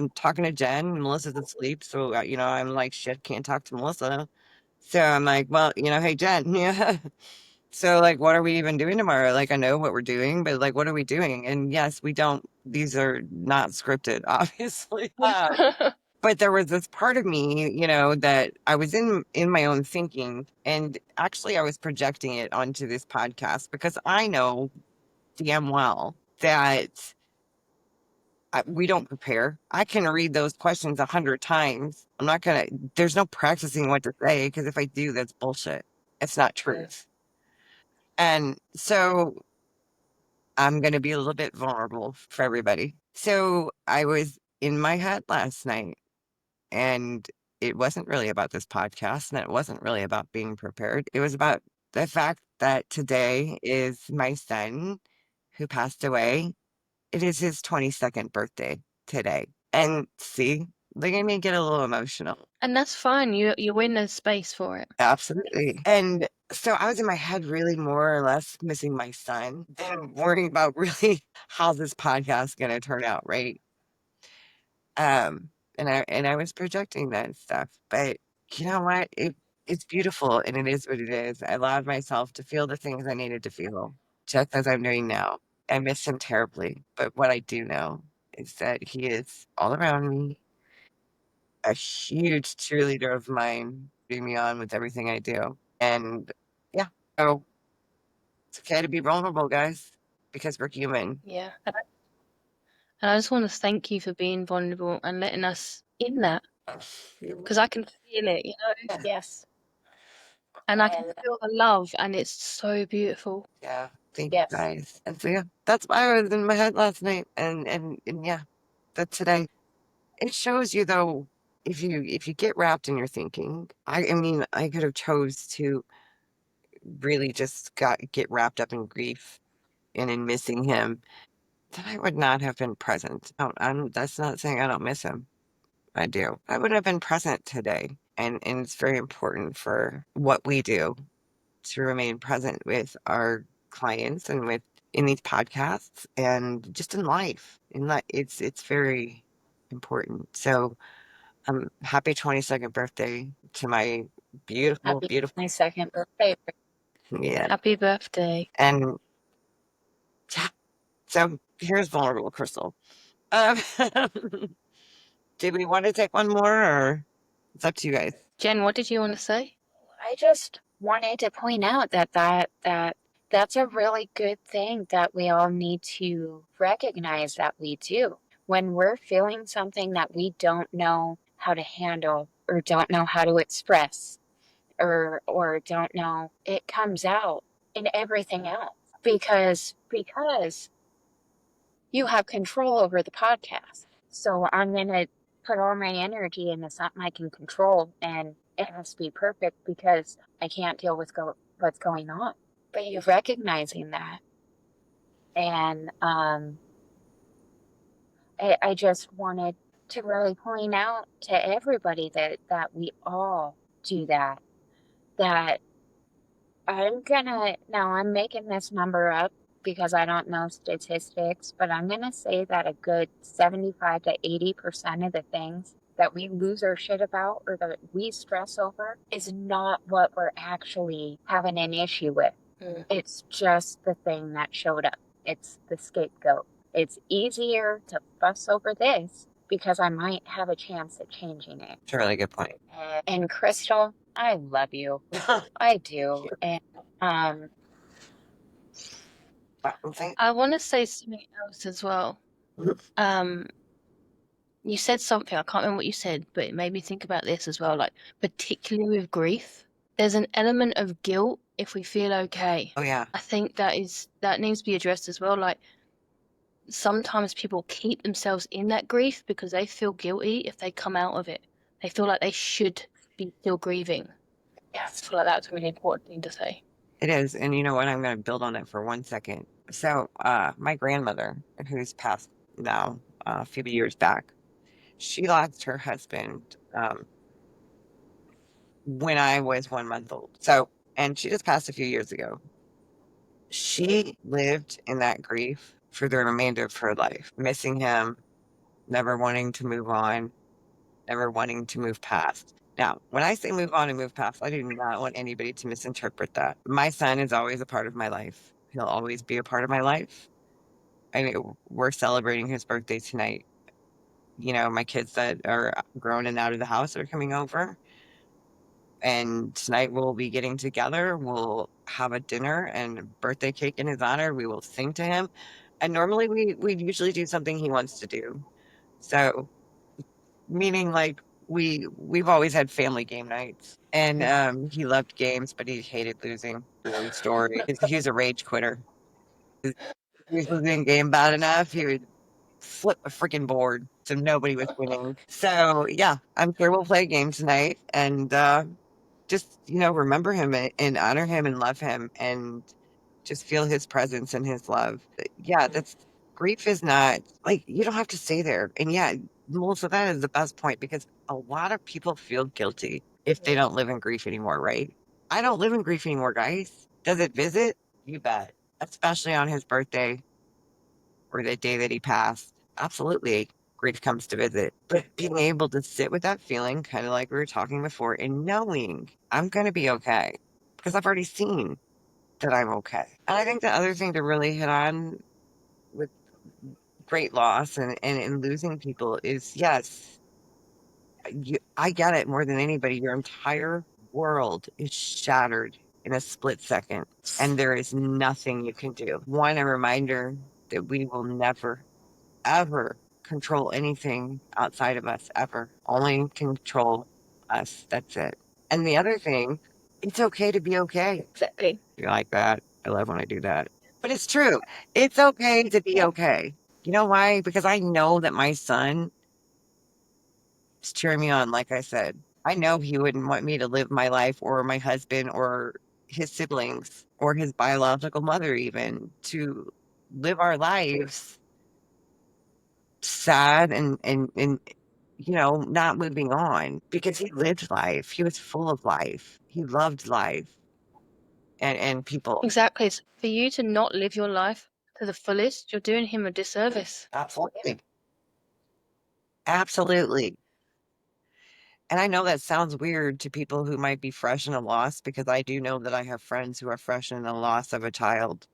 I'm talking to Jen, and Melissa's asleep, so I'm like, shit, can't talk to Melissa. So I'm like, well, hey, Jen, yeah. So like, what are we even doing tomorrow? Like, I know what we're doing, but like, what are we doing? And yes, we don't. These are not scripted, obviously. But there was this part of me, that I was in my own thinking, and actually, I was projecting it onto this podcast because I know damn well that we don't prepare. I can read those questions 100 times. I'm not gonna. There's no practicing what to say because if I do, that's bullshit. It's not truth. And so I'm gonna be a little bit vulnerable for everybody. So I was in my head last night, and it wasn't really about this podcast, and it wasn't really about being prepared. It was about the fact that today is my son who passed away. It is his 22nd birthday today. And see, they made me get a little emotional. And that's fine. You win the space for it. Absolutely. And so I was in my head really more or less missing my son than worrying about really how this podcast is going to turn out, right? And I was projecting that stuff, but you know what? It's beautiful and it is what it is. I allowed myself to feel the things I needed to feel, just as I'm doing now. I miss him terribly, but what I do know is that he is all around me, a huge cheerleader of mine, bring me on with everything I do. And yeah, so it's okay to be vulnerable, guys, because we're human. Yeah. And I just want to thank you for being vulnerable and letting us in that because I can feel it, Yes. and I can And feel the love, and it's so beautiful. Yeah, thank you yes. guys. And so yeah, that's why I was in my head last night, and yeah, that today. It shows you though, if you get wrapped in your thinking. I mean, I could have chose to really just get wrapped up in grief and in missing him. Then I would not have been present. That's not saying I don't miss him. I do. I would have been present today, and it's very important for what we do to remain present with our clients and with in these podcasts and just in life. It's very important. So happy 22nd birthday to my beautiful, Happy beautiful, 22nd birthday. yeah. Happy birthday. And yeah, so here's vulnerable Crystal. Um, did we want to take one more, or it's up to you guys? Jen, what did you want to say? I just wanted to point out that's a really good thing that we all need to recognize that we do. When we're feeling something that we don't know how to handle or don't know how to express or don't know, it comes out in everything else because you have control over the podcast. So I'm going to put all my energy into something I can control, and it has to be perfect because I can't deal with what's going on. But you're recognizing that. And I just wanted to really point out to everybody that we all do that. That I'm making this number up because I don't know statistics, but I'm going to say that a good 75 to 80% of the things that we lose our shit about or that we stress over is not what we're actually having an issue with. It's just the thing that showed up. It's the scapegoat. It's easier to fuss over this because I might have a chance at changing it. It's a really good point. And Crystal, I love you. I do. And um I want to say something else as well. Um, you said something, I can't remember what you said, but it made me think about this as well. Like, particularly with grief, there's an element of guilt if we feel okay. Oh yeah, I think that needs to be addressed as well. Like, sometimes people keep themselves in that grief because they feel guilty if they come out of it. They feel like they should be still grieving. I feel like that's a really important thing to say. it is. And you know what? I'm going to build on it for 1 second. So, my grandmother, who's passed now a few years back, she lost her husband when I was 1 month old. So, and she just passed a few years ago. She lived in that grief for the remainder of her life, missing him, never wanting to move on, never wanting to move past. Now, when I say move on and move past, I do not want anybody to misinterpret that. My son is always a part of my life. He'll always be a part of my life. I mean, we're celebrating his birthday tonight. You know, my kids that are grown and out of the house are coming over. And tonight we'll be getting together. We'll have a dinner and birthday cake in his honor. We will sing to him. And normally we usually do something he wants to do. So meaning like we've always had family game nights. And he loved games, but he hated losing. Long story. He was a rage quitter. If he was losing a game bad enough, he would flip a freaking board so nobody was winning. So yeah, I'm sure we'll play a game tonight and just remember him and honor him and love him and just feel his presence and his love. Yeah, that's grief is not like you don't have to stay there. And yeah, Melissa, that is the best point because a lot of people feel guilty if they don't live in grief anymore, right? I don't live in grief anymore, guys. Does it visit? You bet. Especially on his birthday or the day that he passed. Absolutely, grief comes to visit. But being able to sit with that feeling, kind of like we were talking before, and knowing I'm going to be okay because I've already seen that I'm okay. And I think the other thing to really hit on with great loss and in losing people is yes, I get it more than anybody. Your entire world is shattered in a split second, and there is nothing you can do. One, a reminder that we will never ever control anything outside of us, ever. Only control us. That's it. And the other thing, it's okay to be okay. Exactly. You like that? I love when I do that. But it's true. It's okay to be okay. You know why? Because I know that my son is cheering me on, like I said. I know he wouldn't want me to live my life or my husband or his siblings or his biological mother even to live our lives sad and not moving on because he lived life. He was full of life. He loved life and people. Exactly. It's for you to not live your life to the fullest, you're doing him a disservice. Absolutely. Absolutely. And I know that sounds weird to people who might be fresh in a loss because I do know that I have friends who are fresh in the loss of a child.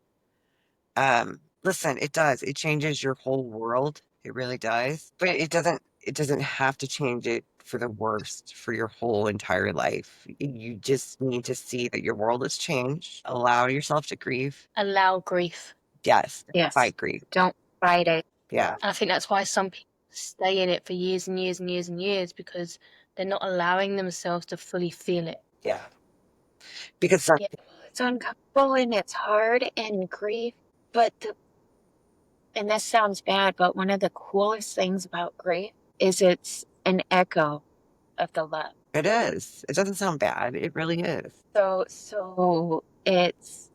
Listen, it does. It changes your whole world. It really does. But it doesn't have to change it for the worst for your whole entire life. You just need to see that your world has changed. Allow yourself to grieve. Allow grief. Yes. Yes. Fight grief. Don't fight it. Yeah. I think that's why some people stay in it for years and years and years and years because they're not allowing themselves to fully feel it. Yeah. Because some, Yeah. It's uncomfortable and it's hard and grief, but and this sounds bad, but one of the coolest things about grief is it's an echo of the love. it is. It doesn't sound bad. It really is. So it's,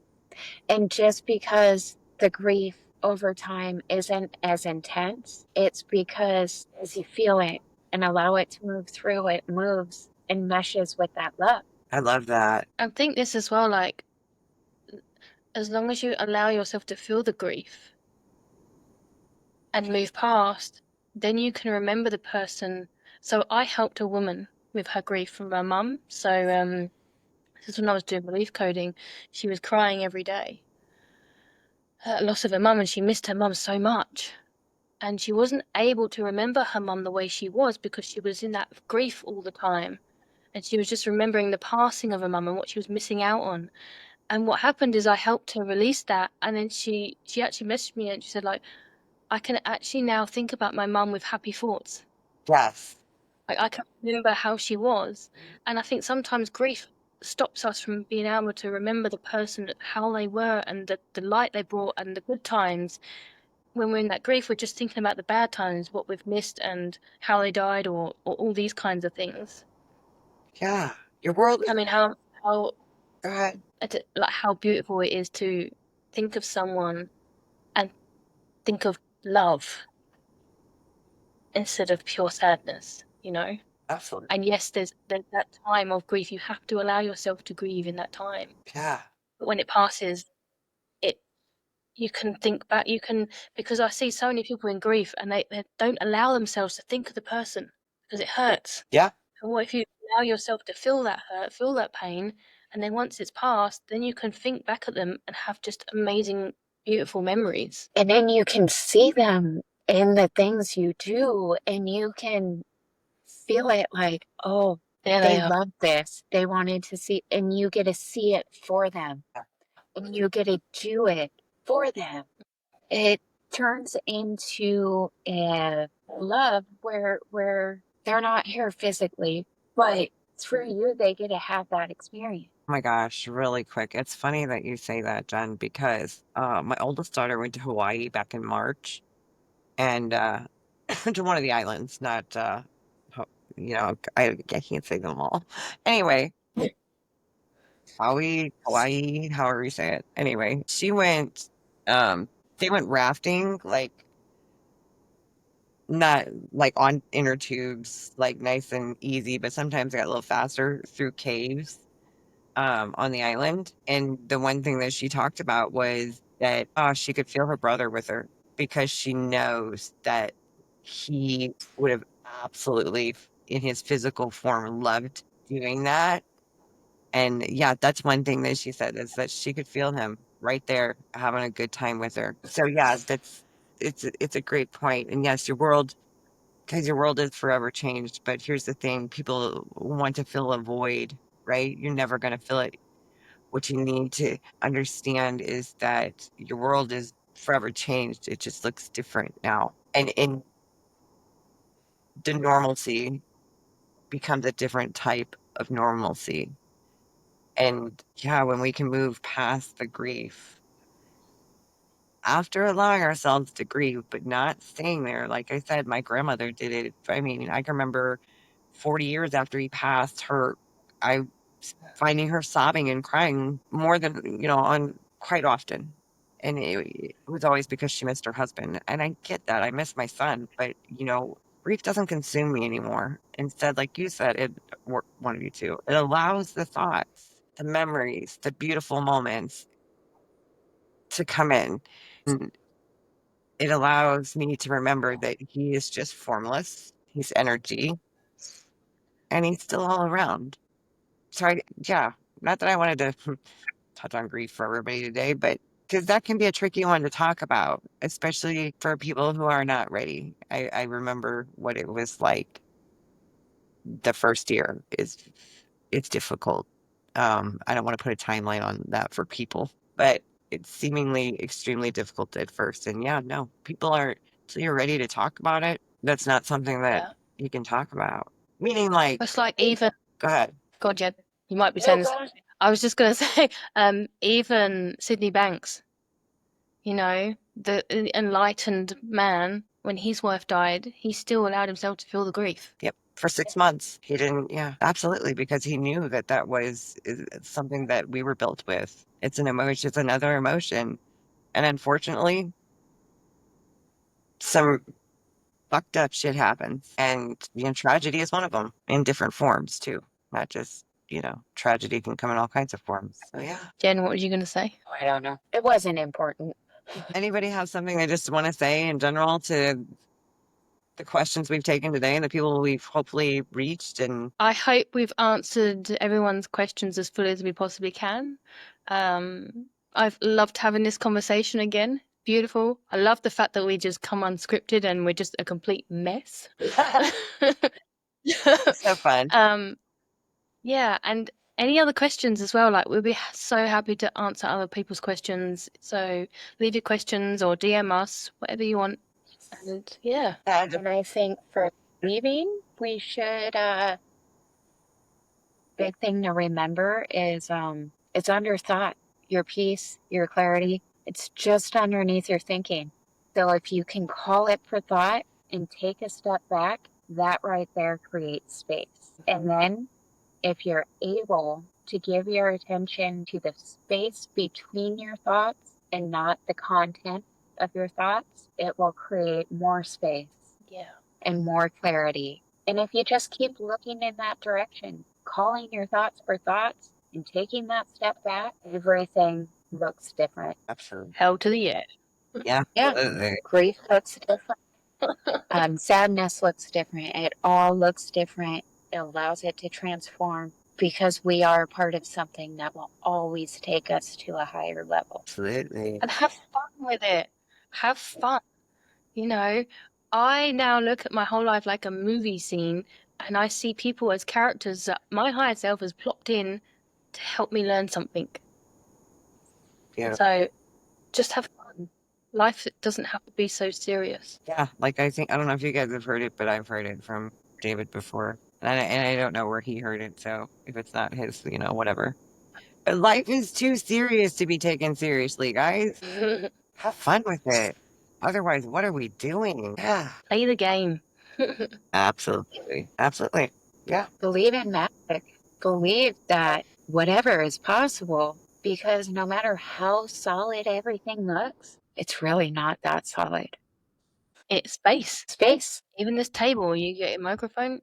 and just because the grief over time isn't as intense, it's because as you feel it and allow it to move through, it moves and meshes with that love. I love that. I think this as well, like, as long as you allow yourself to feel the grief and move past, then you can remember the person. So I helped a woman with her grief from her mum. So this is when I was doing belief coding. She was crying every day at loss of her mum, and she missed her mum so much. And she wasn't able to remember her mum the way she was because she was in that grief all the time. And she was just remembering the passing of her mum and what she was missing out on. And what happened is I helped her release that, and then she actually messaged me and she said, like, I can actually now think about my mum with happy thoughts. Yes. Like, I can remember how she was. And I think sometimes grief stops us from being able to remember the person, how they were, and the light they brought, and the good times. When we're in that grief, we're just thinking about the bad times, what we've missed, and how they died, or all these kinds of things. Yeah. Your world I is. mean, how Go ahead. like how beautiful it is to think of someone and think of love instead of pure sadness, you know? Absolutely. And yes, there's that time of grief. You have to allow yourself to grieve in that time. Yeah. But when it passes, it you can think back, because I see so many people in grief and they don't allow themselves to think of the person because it hurts. Yeah. And what if you allow yourself to feel that hurt, feel that pain, and then once it's passed, then you can think back at them and have just amazing, beautiful memories. And then you can see them in the things you do, and you can feel it like, oh, There they they are. love this. They wanted to see, and you get to see it for them, and you get to do it for them. It turns into a love where they're not here physically, but through you, they get to have that experience. Oh my gosh, really quick. It's funny that you say that, Jen, because my oldest daughter went to Hawaii back in March and to one of the islands, not Ho- I can't say them all. Anyway, Hawaii, however you say it. Anyway, she went they went rafting, like not like on inner tubes, like nice and easy, but sometimes it got a little faster through caves on the island. And the one thing that she talked about was that she could feel her brother with her because she knows that he would have absolutely, in his physical form, loved doing that. And yeah, that's one thing that she said is that she could feel him right there having a good time with her. So yeah, it's a great point. And yes, because your world is forever changed. But here's the thing, people want to fill a void, right? You're never going to fill it. What you need to understand is that your world is forever changed. It just looks different now. And in the normalcy becomes a different type of normalcy. And yeah, when we can move past the grief after allowing ourselves to grieve, but not staying there. Like I said, my grandmother did it. I mean, I can remember 40 years after he passed, I finding her sobbing and crying more than, on quite often. And it was always because she missed her husband. And I get that. I miss my son, but, grief doesn't consume me anymore. Instead, like you said, or one of you two, it allows the thoughts, the memories, the beautiful moments to come in. And it allows me to remember that he is just formless. He's energy and he's still all around. So yeah, not that I wanted to touch on grief for everybody today, but because that can be a tricky one to talk about, especially for people who are not ready. I remember what it was like the first year it's difficult. I don't want to put a timeline on that for people, but it's seemingly extremely difficult at first. And yeah, no, people aren't until you're ready to talk about it. That's not something that Yeah. you can talk about. Meaning, like, It's like even, go ahead. God, yeah, you might be saying this. I was just going to say, even Sydney Banks, the enlightened man, when his wife died, he still allowed himself to feel the grief. Yep. For 6 months, he didn't. Yeah, absolutely, because he knew that that was something that we were built with. It's an emotion. It's another emotion, and unfortunately, some fucked up shit happens, and tragedy is one of them in different forms too. Not just tragedy can come in all kinds of forms. So yeah. Jen, what were you going to say? I don't know. It wasn't important. Anybody have something they just want to say in general to the questions we've taken today and the people we've hopefully reached? And I hope we've answered everyone's questions as fully as we possibly can. I've loved having this conversation again. Beautiful. I love the fact that we just come unscripted and we're just a complete mess. so fun. Yeah, and any other questions as well? Like we'll be so happy to answer other people's questions. So leave your questions or DM us, whatever you want. And yeah. And I think for leaving, we should big thing to remember is it's under thought, your peace, your clarity. It's just underneath your thinking. So if you can call it for thought and take a step back, that right there creates space. And then if you're able to give your attention to the space between your thoughts and not the content of your thoughts, it will create more space Yeah. and more clarity. And if you just keep looking in that direction, calling your thoughts for thoughts and taking that step back, everything looks different. Absolutely. Hell to the edge. Yeah. Yeah. Absolutely. Grief looks different. Sadness looks different. It all looks different. It allows it to transform because we are part of something that will always take us to a higher level. Absolutely. And have fun with it. Have fun. You know, I now look at my whole life like a movie scene, and I see people as characters that my higher self has plopped in to help me learn something. Yeah. So just have fun. Life doesn't have to be so serious. Yeah. Like I don't know if you guys have heard it, but I've heard it from David before. And I don't know where he heard it, so if it's not his, whatever. But life is too serious to be taken seriously, guys. Have fun with it. Otherwise, what are we doing? Yeah. Play the game. Absolutely. Absolutely. Yeah. Believe in magic. Believe that whatever is possible, because no matter how solid everything looks, it's really not that solid. It's space. Space. Even this table, you get a microscope,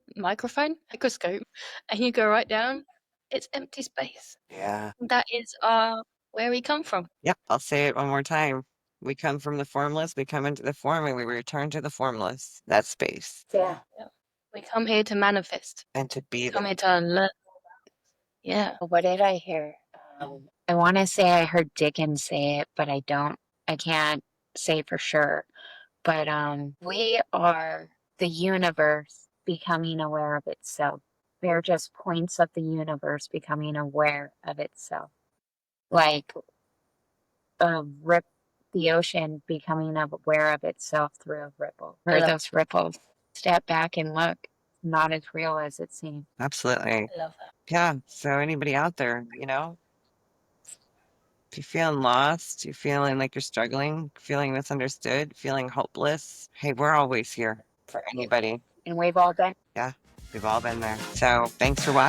and you go right down, it's empty space. Yeah. That is where we come from. Yep. I'll say it one more time. We come from the formless, we come into the form, and we return to the formless. That's space. Yeah. We come here to manifest. And to be Come there. here to learn. Yeah. What did I hear? I want to say I heard Dickens say it, but I don't. I can't say for sure. But we are the universe becoming aware of itself. We're just points of the universe becoming aware of itself. Like the ocean becoming aware of itself through a ripple. Or those ripples. Step back and look. Not as real as it seems. Absolutely. I love that. Yeah. So anybody out there, if you're feeling lost, you're feeling like you're struggling, feeling misunderstood, feeling hopeless, hey, we're always here for anybody. And we've all been. Yeah. We've all been there. So thanks for watching.